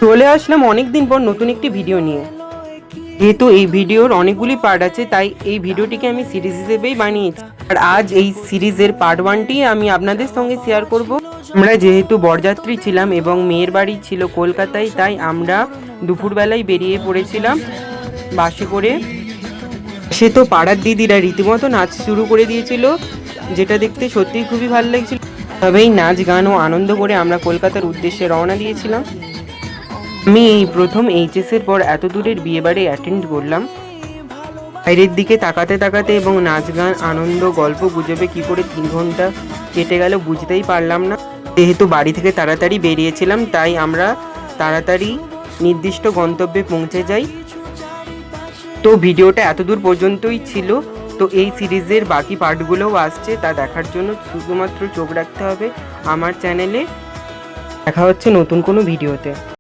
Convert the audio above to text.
চলে আসলাম অনেক দিন পর নতুন একটি ভিডিও নিয়ে। যেহেতু এই ভিডিওর অনেকগুলি পার্ট আছে, তাই এই ভিডিওটিকে আমি সিরিজ হিসেবেই বানিয়েছি। আর আজ এই সিরিজের পার্ট 1টি আমি আপনাদের সঙ্গে শেয়ার করব। আমরা যেহেতু বরযাত্রী ছিলাম এবং মেয়ের বাড়ি ছিল কলকাতায়, তাই আমরা দুপুরবেলায় বেরিয়ে পড়েছিলাম বাসে করে। সে তো পাড়ার দিদিরা রীতিমতো নাচ শুরু করে দিয়েছিল, যেটা দেখতে সত্যিই খুবই ভালো লাগছিল। তবেই নাচ গান ও আনন্দ করে আমরা কলকাতার উদ্দেশ্যে রওনা দিয়েছিলাম। আমি এই প্রথম এইচএসের পর এত দূরের বিয়েবাড়ি অ্যাটেন্ড করলাম। বাইরের দিকে তাকাতে তাকাতে এবং নাচ গান আনন্দ গল্প গুজবে কি করে 3 ঘন্টা কেটে গেল বুঝতেই পারলাম না। যেহেতু বাড়ি থেকে তাড়াতাড়ি বেরিয়েছিলাম, তাই আমরা তাড়াতাড়ি নির্দিষ্ট গন্তব্যে পৌঁছে যাই। তো ভিডিওটা এতদূর পর্যন্তই ছিল। তো এই সিরিজের বাকি পার্টগুলোও আসছে, তা দেখার জন্য শুধুমাত্র চোখ রাখতে হবে আমার চ্যানেলে। দেখা হচ্ছে নতুন কোনো ভিডিওতে।